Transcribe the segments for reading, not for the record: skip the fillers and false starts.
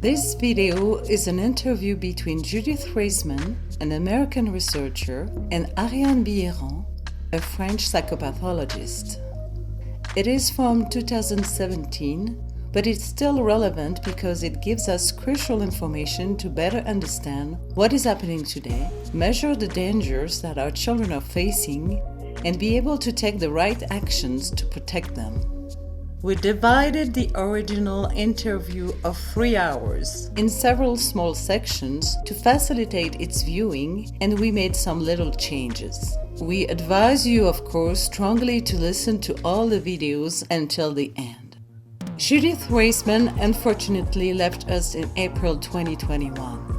This video is an interview between Judith Reisman, an American researcher, and Ariane Bierrand, a French psychopathologist. It is from 2017, but it's still relevant because it gives us crucial information to better understand what is happening today, measure the dangers that our children are facing, and be able to take the right actions to protect them. We divided the original interview of 3 hours in several small sections to facilitate its viewing, and we made some little changes. We advise you, of course, strongly to listen to all the videos until the end. Judith Reisman unfortunately left us in April 2021.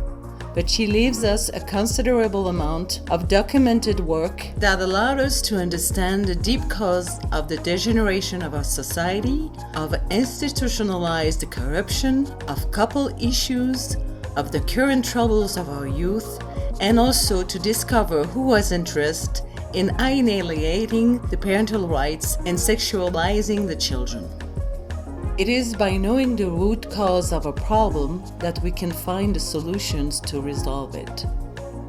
But she leaves us a considerable amount of documented work that allowed us to understand the deep cause of the degeneration of our society, of institutionalized corruption, of couple issues, of the current troubles of our youth, and also to discover who was interested in annihilating the parental rights and sexualizing the children. It is by knowing the root cause of a problem that we can find the solutions to resolve it.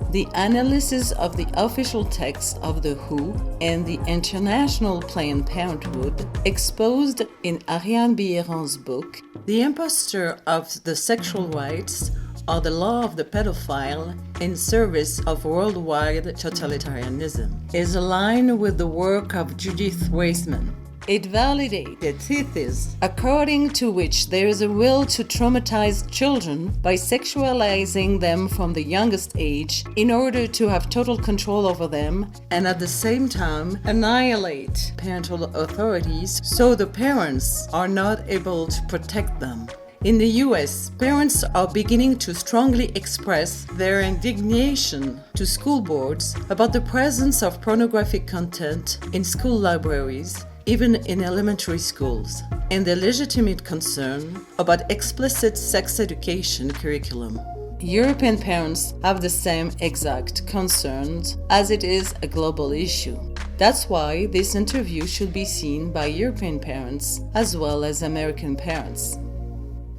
The analysis of the official text of the WHO and the International Planned Parenthood, exposed in Ariane Bierrand's book, The Imposture of the Sexual Rights, or the Law of the Pedophile in Service of Worldwide Totalitarianism, is aligned with the work of Judith Reisman. It validates the thesis according to which there is a will to traumatize children by sexualizing them from the youngest age in order to have total control over them and at the same time annihilate parental authorities so the parents are not able to protect them. In the US, parents are beginning to strongly express their indignation to school boards about the presence of pornographic content in school libraries, even in elementary schools, and the legitimate concern about explicit sex education curriculum. European parents have the same exact concerns, as it is a global issue. That's why this interview should be seen by European parents as well as American parents.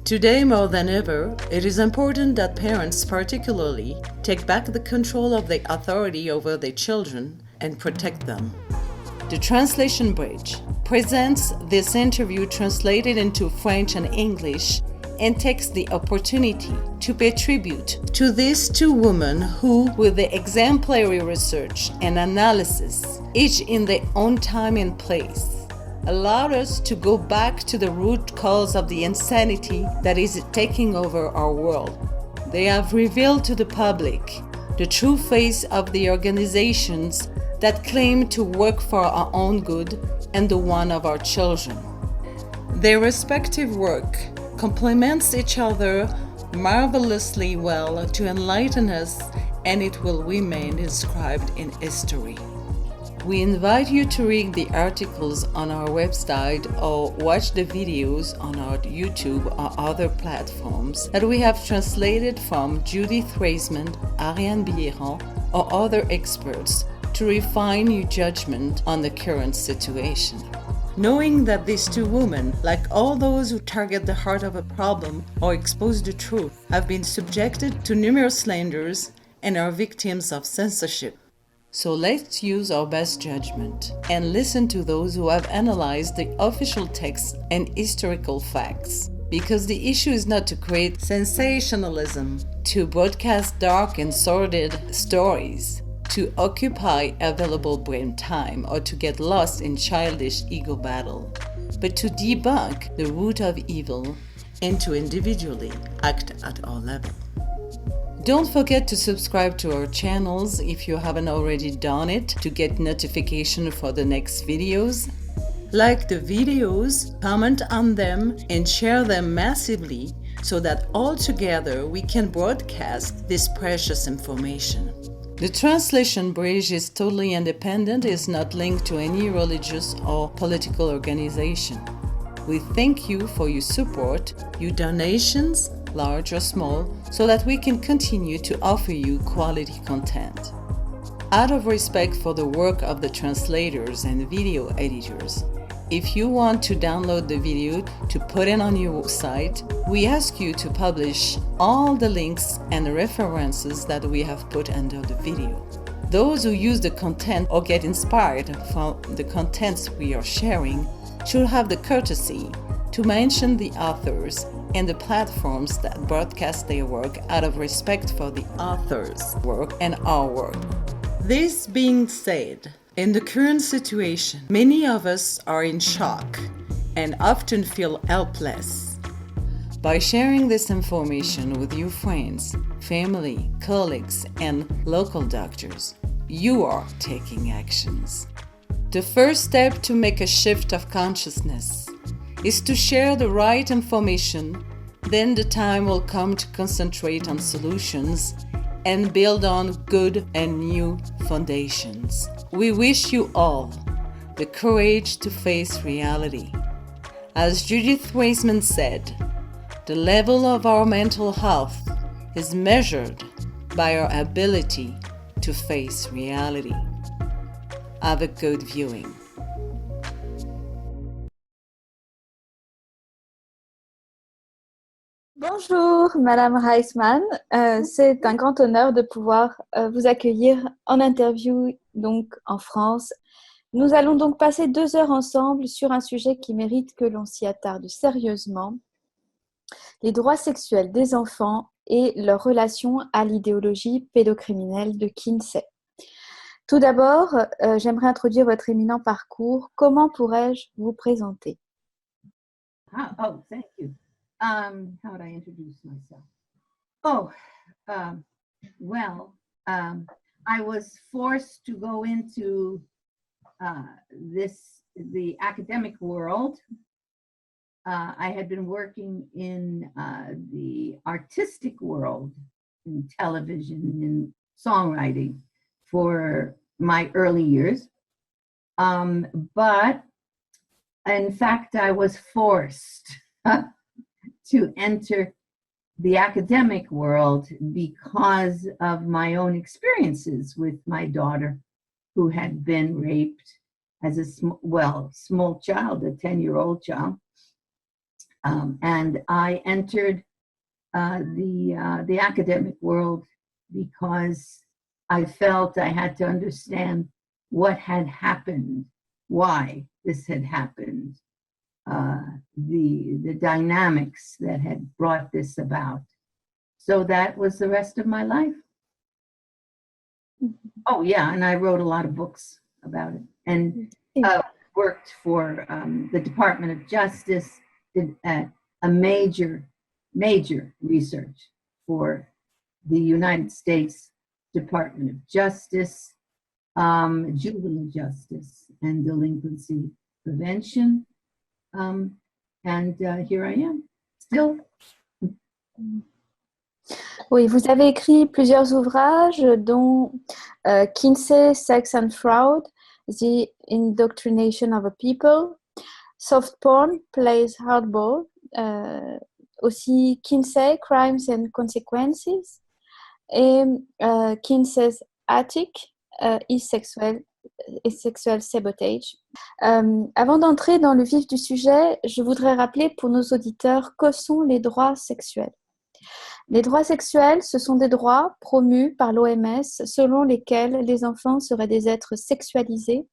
Today more than ever, it is important that parents particularly take back the control of their authority over their children and protect them. The Translation Bridge presents this interview translated into French and English and takes the opportunity to pay tribute to these two women who, with their exemplary research and analysis, each in their own time and place, allowed us to go back to the root cause of the insanity that is taking over our world. They have revealed to the public the true face of the organizations that claim to work for our own good and the one of our children. Their respective work complements each other marvelously well to enlighten us, and it will remain inscribed in history. We invite you to read the articles on our website or watch the videos on our YouTube or other platforms that we have translated from Judith Reisman, Ariane Bierrand, or other experts to refine your judgment on the current situation. Knowing that these two women, like all those who target the heart of a problem or expose the truth, have been subjected to numerous slanders and are victims of censorship. So let's use our best judgment and listen to those who have analyzed the official text and historical facts. Because the issue is not to create sensationalism, to broadcast dark and sordid stories, to occupy available brain time, or to get lost in childish ego battle, but to debunk the root of evil and to individually act at our level. Don't forget to subscribe to our channels if you haven't already done it to get notification for the next videos. Like the videos, comment on them, and share them massively so that all together we can broadcast this precious information. The Translation Bridge is totally independent, is not linked to any religious or political organization. We thank you for your support, your donations, large or small, so that we can continue to offer you quality content. Out of respect for the work of the translators and video editors, If you want to download the video to put it on your site, we ask you to publish all the links and references that we have put under the video. Those who use the content or get inspired from the contents we are sharing should have the courtesy to mention the authors and the platforms that broadcast their work out of respect for the author's work and our work. This being said, in the current situation, many of us are in shock and often feel helpless. By sharing this information with your friends, family, colleagues, and local doctors, you are taking actions. The first step to make a shift of consciousness is to share the right information. Then the time will come to concentrate on solutions and build on good and new foundations. We wish you all the courage to face reality. As Judith Reisman said, the level of our mental health is measured by our ability to face reality. Have a good viewing. Bonjour, Madame Reisman. C'est un grand honneur de pouvoir vous accueillir en interview donc en France. Nous allons donc passer 2 heures ensemble sur un sujet qui mérite que l'on s'y attarde sérieusement, les droits sexuels des enfants et leur relation à l'idéologie pédocriminelle de Kinsey. Tout d'abord, j'aimerais introduire votre éminent parcours. Comment pourrais-je vous présenter? Oh, thank you. How would I introduce myself? Oh, I was forced to go into the academic world. I had been working in the artistic world, in television, in songwriting for my early years. But in fact, I was forced to enter the academic world because of my own experiences with my daughter, who had been raped as a small child, a 10-year-old child. And I entered the academic world because I felt I had to understand what had happened, why this had happened, the dynamics that had brought this about. So that was the rest of my life. Oh yeah, and I wrote a lot of books about it, and worked for the Department of Justice, did a major research for the United States Department of Justice, juvenile justice and delinquency prevention. And here I am, still. Oui, vous avez écrit plusieurs ouvrages, dont Kinsey, Sex and Fraud, The Indoctrination of a People, Soft Porn, Plays Hardball, aussi Kinsey, Crimes and Consequences, et Kinsey's Attic, Sexual Sabotage. Avant d'entrer dans le vif du sujet, je voudrais rappeler pour nos auditeurs que sont les droits sexuels. Les droits sexuels, ce sont des droits promus par l'OMS selon lesquels les enfants seraient des êtres sexualisés,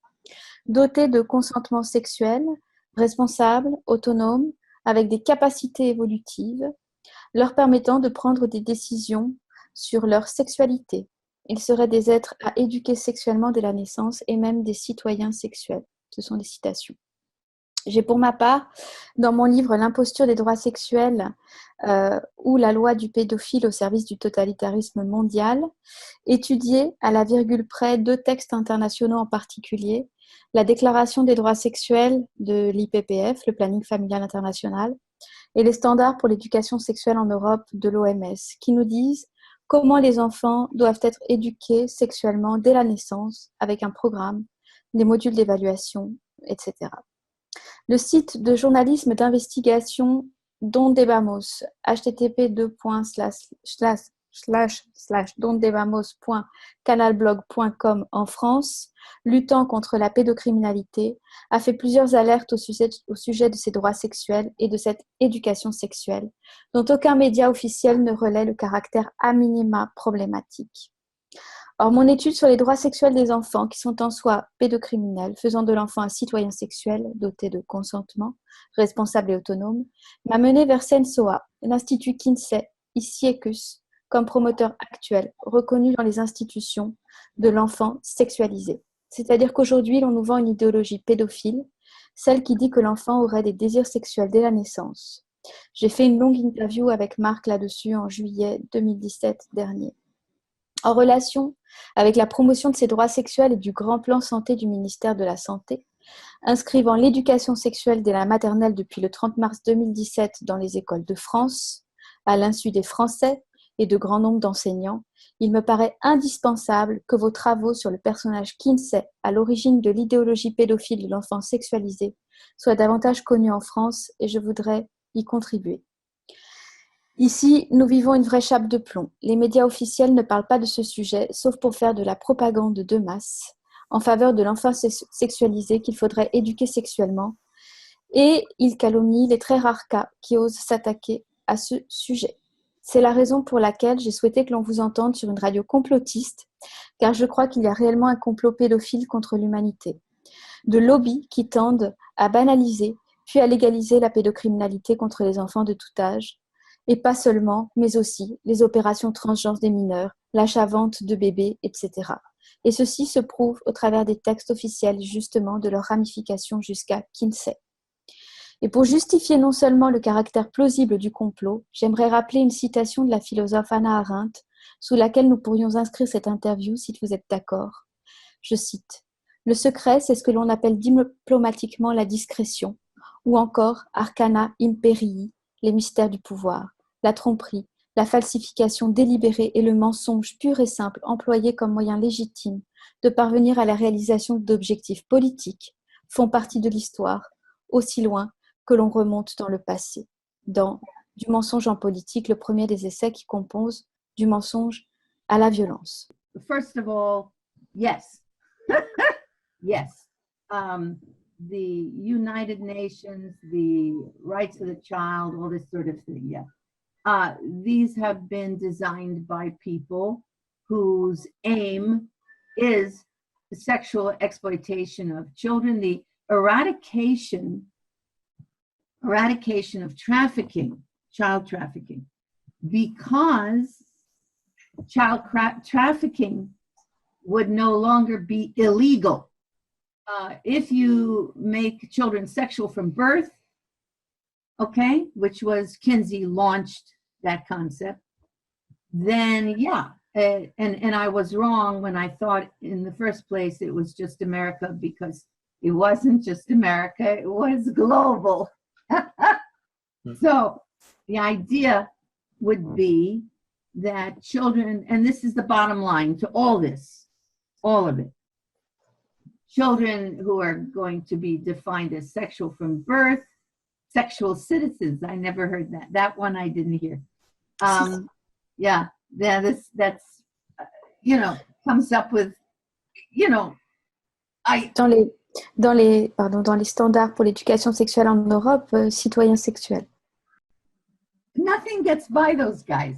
dotés de consentement sexuel, responsables, autonomes, avec des capacités évolutives, leur permettant de prendre des décisions sur leur sexualité. Ils seraient des êtres à éduquer sexuellement dès la naissance et même des citoyens sexuels. Ce sont des citations. J'ai pour ma part, dans mon livre « L'imposture des droits sexuels ou la loi du pédophile au service du totalitarisme mondial », étudié à la virgule près 2 textes internationaux en particulier, la Déclaration des droits sexuels de l'IPPF, le Planning familial international, et les standards pour l'éducation sexuelle en Europe de l'OMS, qui nous disent comment les enfants doivent être éduqués sexuellement dès la naissance, avec un programme, des modules d'évaluation, etc. Le site de journalisme d'investigation Donde Vamos, http:// www.dondevamos.canalblog.com en France, luttant contre la pédocriminalité, a fait plusieurs alertes au sujet de ces droits sexuels et de cette éducation sexuelle, dont aucun média officiel ne relaie le caractère a minima problématique. Or, mon étude sur les droits sexuels des enfants, qui sont en soi pédocriminels, faisant de l'enfant un citoyen sexuel, doté de consentement, responsable et autonome, m'a menée vers SENSOA, l'Institut Kinsey, ICIECUS, comme promoteur actuel, reconnu dans les institutions de l'enfant sexualisé. C'est-à-dire qu'aujourd'hui, l'on nous vend une idéologie pédophile, celle qui dit que l'enfant aurait des désirs sexuels dès la naissance. J'ai fait une longue interview avec Marc là-dessus en juillet 2017 dernier. En relation avec la promotion de ces droits sexuels et du grand plan santé du ministère de la Santé, inscrivant l'éducation sexuelle dès la maternelle depuis le 30 mars 2017 dans les écoles de France, à l'insu des Français et de grand nombre d'enseignants, il me paraît indispensable que vos travaux sur le personnage Kinsey, à l'origine de l'idéologie pédophile de l'enfant sexualisé, soient davantage connus en France et je voudrais y contribuer. Ici, nous vivons une vraie chape de plomb. Les médias officiels ne parlent pas de ce sujet, sauf pour faire de la propagande de masse en faveur de l'enfant sexualisé qu'il faudrait éduquer sexuellement. Et ils calomnient les très rares cas qui osent s'attaquer à ce sujet. C'est la raison pour laquelle j'ai souhaité que l'on vous entende sur une radio complotiste, car je crois qu'il y a réellement un complot pédophile contre l'humanité. De lobbies qui tendent à banaliser, puis à légaliser la pédocriminalité contre les enfants de tout âge, et pas seulement, mais aussi les opérations transgenres des mineurs, l'achat-vente de bébés, etc. Et ceci se prouve au travers des textes officiels, justement, de leurs ramifications jusqu'à Kinsey. Et pour justifier non seulement le caractère plausible du complot, j'aimerais rappeler une citation de la philosophe Hannah Arendt, sous laquelle nous pourrions inscrire cette interview, si vous êtes d'accord. Je cite : « Le secret, c'est ce que l'on appelle diplomatiquement la discrétion, ou encore arcana imperii, les mystères du pouvoir, la tromperie, la falsification délibérée et le mensonge pur et simple employé comme moyen légitime de parvenir à la réalisation d'objectifs politiques font partie de l'histoire, aussi loin que l'on remonte dans le passé. » Dans Du mensonge en politique, le premier des essais qui compose Du mensonge à la violence. First of all, yes. Yes. The United Nations, the rights of the child, all this sort of thing, yeah. These have been designed by people whose aim is the sexual exploitation of children, the eradication of trafficking, child trafficking, because child trafficking would no longer be illegal. If you make children sexual from birth, okay, which was Kinsey launched that concept, then yeah, and I was wrong when I thought in the first place it was just America, because it wasn't just America, it was global. So the idea would be that children, and this is the bottom line to all this, all of it, children who are going to be defined as sexual from birth, sexual citizens. I never heard that. That one I didn't hear. Yeah, that's comes up with, Dans les standards pour l'éducation sexuelle en Europe, citoyens sexuels. Nothing gets by those guys,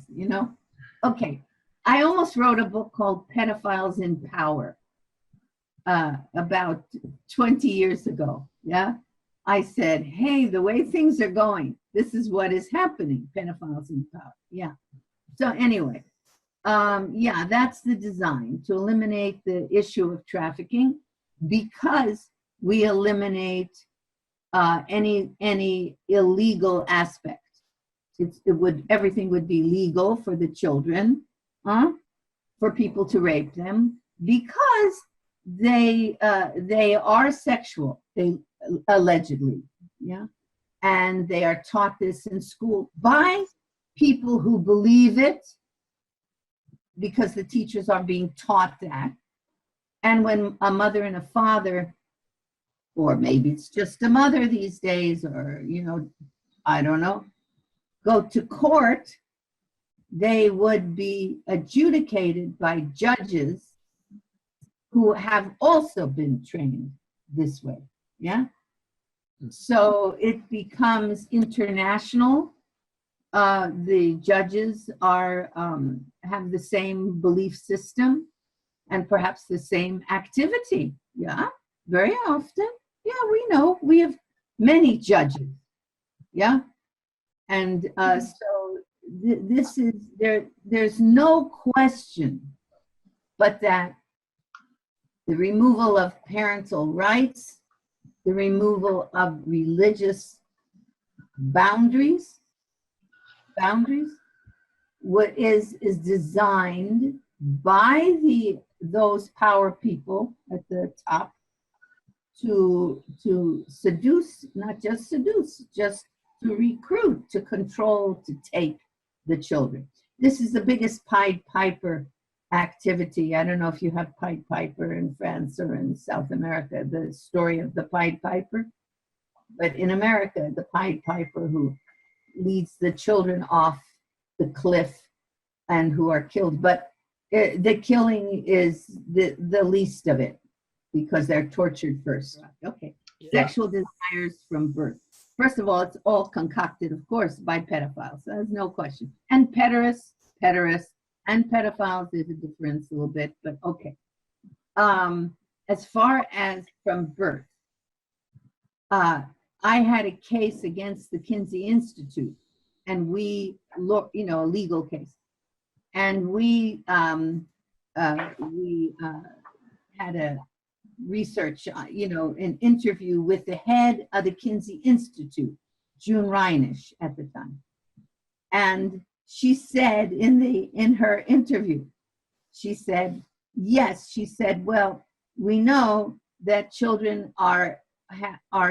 Okay, I almost wrote a book called Pedophiles in Power about 20 years ago, yeah? I said, hey, the way things are going, this is what is happening, pedophiles in power, yeah. So anyway, yeah, that's the design, to eliminate the issue of trafficking, because we eliminate any illegal aspect. Everything would be legal for the children, for people to rape them, because they are sexual, they allegedly, yeah, and they are taught this in school by people who believe it, because the teachers are being taught that. And when a mother and a father, or maybe it's just a mother these days, or I don't know, go to court, they would be adjudicated by judges who have also been trained this way. Yeah. So it becomes international. The judges are have the same belief system and perhaps the same activity. Yeah, very often. Yeah, we know we have many judges. Yeah, and so this is there. There's no question, but that the removal of parental rights, the removal of religious boundaries, what is designed by those power people at the top to seduce, not just seduce, just to recruit, to control, to take the children. This is the biggest Pied Piper activity. I don't know if you have Pied Piper in France or in South America, the story of the Pied Piper. But in America, the Pied Piper who leads the children off the cliff and who are killed. But the killing is the least of it because they're tortured first. Okay. Yeah. Sexual desires from birth. First of all, it's all concocted, of course, by pedophiles. There's no question. And pederasts, and pedophiles, there's a difference a little bit, but okay. As far as from birth, I had a case against the Kinsey Institute, and we, a legal case, and we had a research, an interview with the head of the Kinsey Institute, June Reinisch at the time, and she said in her interview, she said, yes, she said, well, we know that children are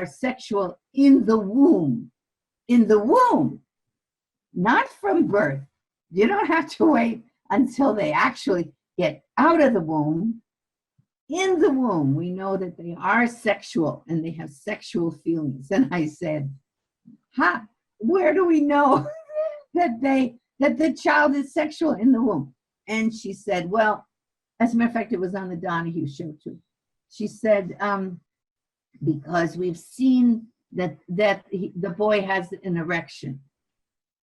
sexual in the womb, not from birth. You don't have to wait until they actually get out of the womb. In the womb, we know that they are sexual and they have sexual feelings. And I said, where do we know that the child is sexual in the womb? And she said, well, as a matter of fact, it was on the Donahue show too. She said, because we've seen that the boy has an erection.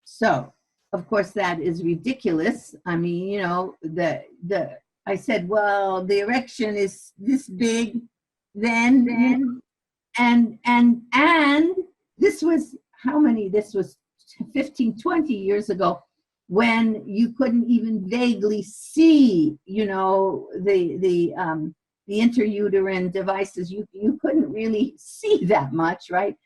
So, of course, that is ridiculous. I mean, I said, well, the erection is this big, then, and this was how many? This was 15, 20 years ago, when you couldn't even vaguely see, the intrauterine devices. You couldn't really see that much, right?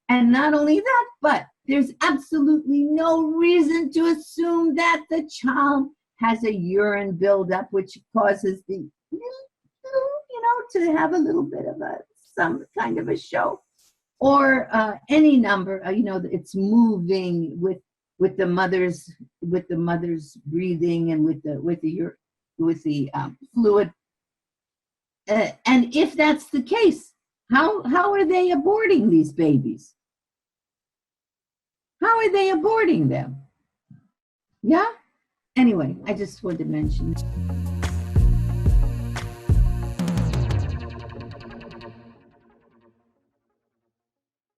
And not only that, but there's absolutely no reason to assume that the child has a urine buildup, which causes the, to have a little bit of some kind of a show, or any number. It's moving with the mother's breathing and with the fluid. And if that's the case, how are they aborting these babies? How are they aborting them? Yeah? Anyway, I just wanted to mention that.